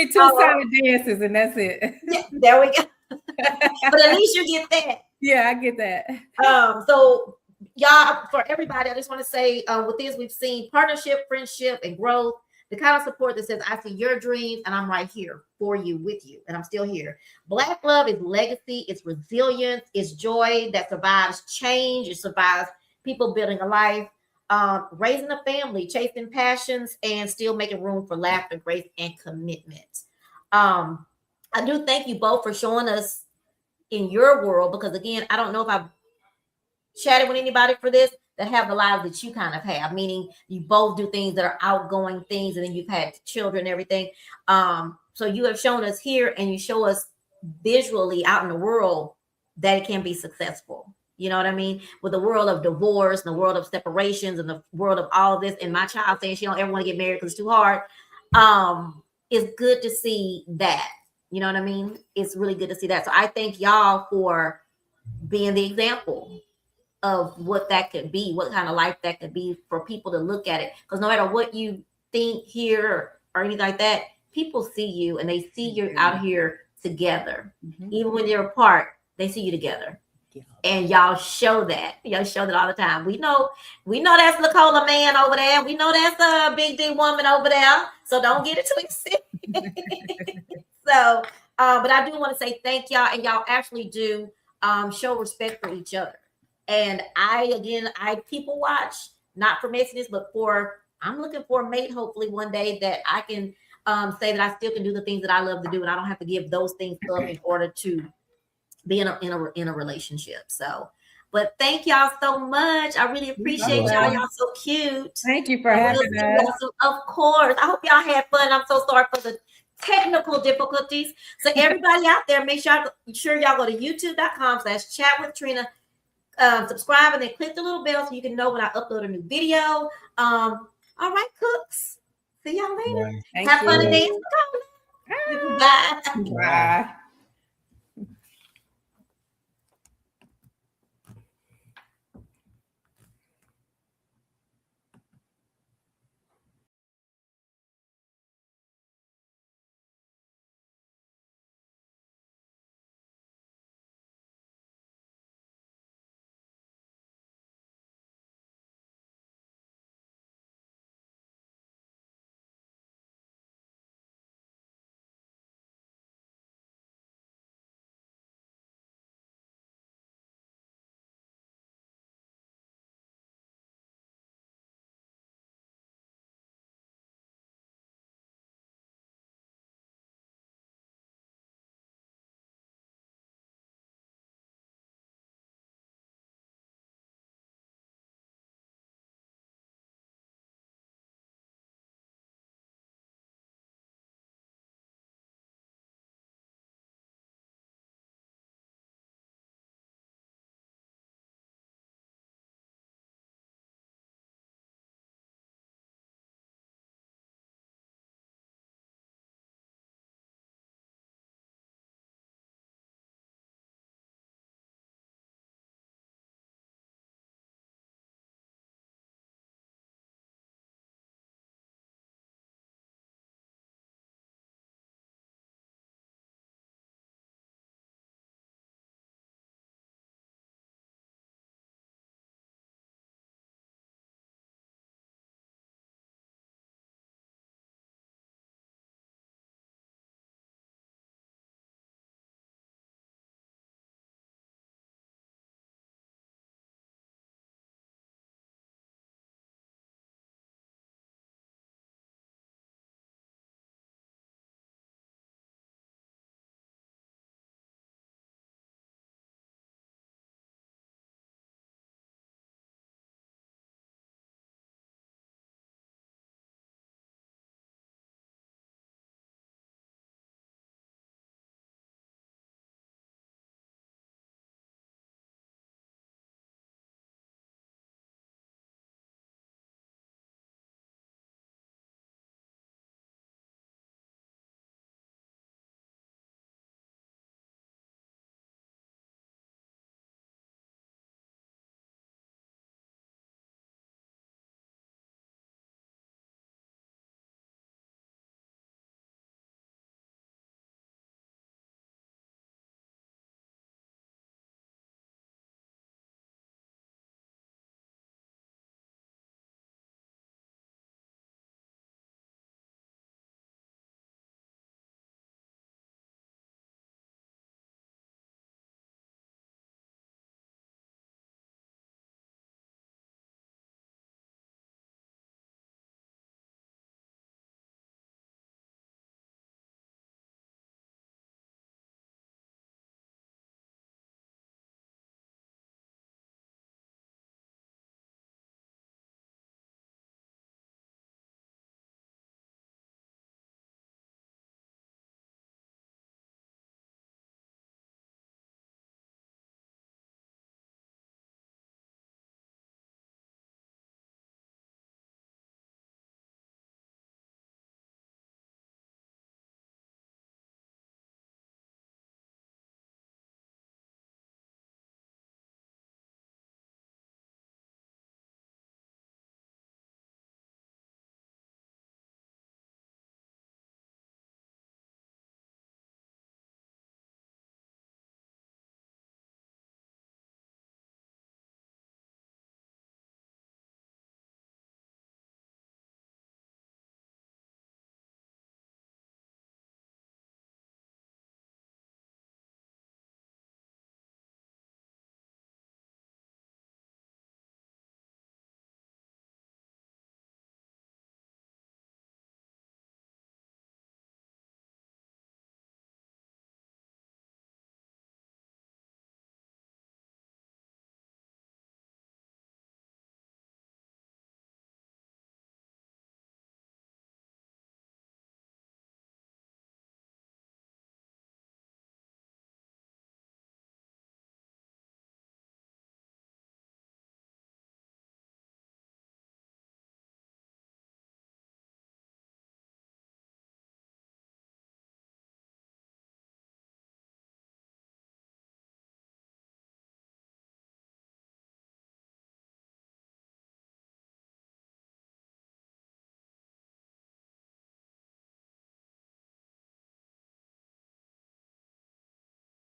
two solid dances and that's it. Yeah, there we go. But at least you get that. Yeah, I get that. So y'all, for everybody, I just want to say with this, we've seen partnership, friendship, and growth. The kind of support that says, I see your dreams and I'm right here for you, with you, and I'm still here. Black love is legacy, it's resilience, it's joy that survives change, it survives people building a life, raising a family, chasing passions, and still making room for laughter, grace, and commitment. I do thank you both for showing us in your world, because again, I don't know if I've chatted with anybody for this that have the lives that you kind of have, meaning you both do things that are outgoing things, and then you've had children and everything. So you have shown us here, and you show us visually out in the world that it can be successful. You know what I mean? With the world of divorce and the world of separations and the world of all of this, and my child saying she don't ever want to get married because it's too hard. It's good to see that. You know what I mean? It's really good to see that. So I thank y'all for being the example of what that could be, what kind of life that could be for people to look at it. Because no matter what you think, hear, or anything like that, people see you and they see you're out here together. Even when you're apart, they see you together. And y'all show that. Y'all show that all the time. We know that's LaCola man over there. We know that's a big D woman over there. So don't get it twisted. So, but I do want to say thank y'all, and y'all actually do show respect for each other. And I people watch, not for messiness, but I'm looking for a mate, hopefully one day that I can say that I still can do the things that I love to do, and I don't have to give those things up in order to be in a relationship. So, but thank y'all so much. I really appreciate y'all. Y'all so cute. Thank you for having us. Of course. I hope y'all had fun. I'm so sorry for the technical difficulties. So everybody out there, make sure y'all go to youtube.com/chatwithtrina. Subscribe and then click the little bell so you can know when I upload a new video. All right, cooks. See y'all later. Right. Have fun today. Bye. Bye.